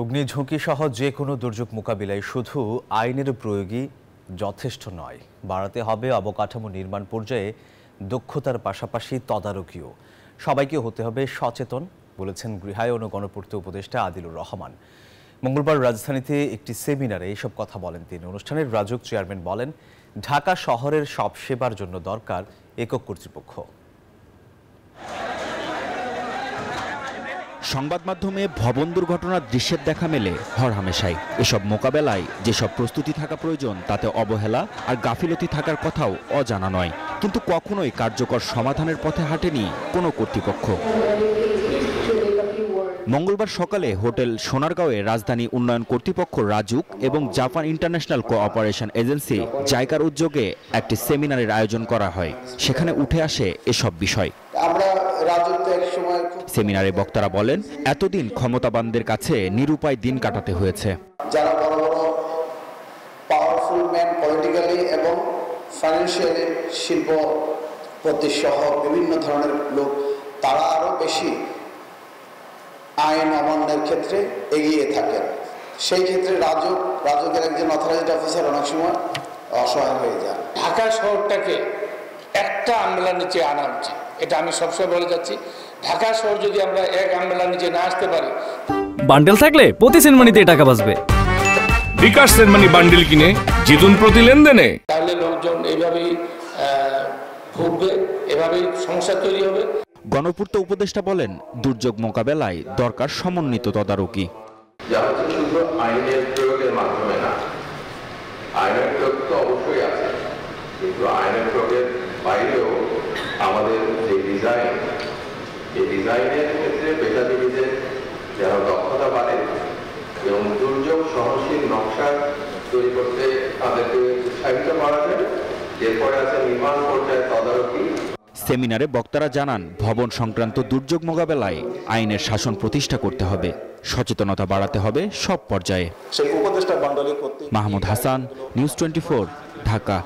অগ্নিঝুঁকি সহ যে কোনো দুর্যোগ মোকাবিলায় শুধু আইনের প্রয়োগই যথেষ্ট নয়, বাড়াতে হবে অবকাঠামো নির্মাণ পর্যায়ে দক্ষতার পাশাপাশি তদারকিও। সবাইকে হতে হবে সচেতন, বলেছেন গৃহায়ন ও গণপূর্ত উপদেষ্টা আদিলুর রহমান। মঙ্গলবার রাজধানীতে একটি সেমিনারে এসব কথা বলেন তিনি। অনুষ্ঠানের রাজুক চেয়ারম্যান বলেন, ঢাকা শহরের সব সেবার জন্য দরকার একক কর্তৃপক্ষ। সংবাদ মাধ্যমে ভবন দুর্ঘটনার দৃশ্যের দেখা মেলে হরহামেশাই। এসব মোকাবেলায় যেসব প্রস্তুতি থাকা প্রয়োজন তাতে অবহেলা আর গাফিলতি থাকার কথাও অজানা নয়, কিন্তু কখনোই কার্যকর সমাধানের পথে হাঁটেনি কোনো কর্তৃপক্ষ। মঙ্গলবার সকালে হোটেল সোনারগাঁওয়ে রাজধানী উন্নয়ন কর্তৃপক্ষ রাজুক এবং জাপান ইন্টারন্যাশনাল কোঅপারেশন এজেন্সি জাইকার উদ্যোগে একটি সেমিনারের আয়োজন করা হয়। সেখানে উঠে আসে এসব বিষয়। সেমিনারে বক্তারা বলেন, এতদিন ক্ষমতাবানদের কাছে নিরুপায় দিন কাটাতে হয়েছে। যারা বড় বড় পাওয়ারফুল ম্যান পলিটিক্যালি এবং ফাইন্যান্সিয়ালি শিল্পপতি সহ বিভিন্ন ধরনের লোক, তারা আরো বেশি আইন অমান্যের ক্ষেত্রে এগিয়ে থাকেন। সেই ক্ষেত্রে রাজুকের একজন অথরাইজড অফিসার অনেক সময় অসহায় হয়ে যান। ঢাকা শহরটাকে একটা আমলার নিচে আনা উচিত, এটা আমি সবসময় বলে যাচ্ছি। ঢাকা শহর যদি আমরা এক আমলার নিচে না আসতে পারি, বান্ডেল থাকলে প্রতি সেনমানিতে টাকা বাঁচবে। বিকাশ সেনমানি বান্ডেল কিনে জিতুন প্রতি লেনদেনে। তাহলে লোকজন এইভাবেই ভুগবে, এভাবেই সমস্যা তৈরি হবে। গণপূর্ত উপদেষ্টা বলেন, দুর্যোগ মোকাবেলায় দরকার সমন্বিত তদারকি। শুধু আইনের প্রয়োগের মাধ্যমে না, আইনের প্রয়োগ তো অবশ্যই আছে, কিন্তু আইনের প্রয়োগের বাইরেও আমাদের যে ডিজাইন, এই ডিজাইনের ক্ষেত্রে পেশাজীবীদের যারা দক্ষতা বাড়ে এবং দুর্যোগ সহনশীল নকশা তৈরি করতে তাদেরকে উৎসাহিত করা যায়। এরপরে আছে নির্মাণ পর্যায়ে তদারকি। সেমিনারে বক্তারা জানান, ভবন সংক্রান্ত দুর্যোগ মোকাবেলায় আইনের শাসন প্রতিষ্ঠা করতে হবে, সচেতনতা বাড়াতে হবে সব পর্যায়ে। সেই উপদেষ্টা বান্ডলি মাহমুদ হাসান, নিউজ 24, ঢাকা।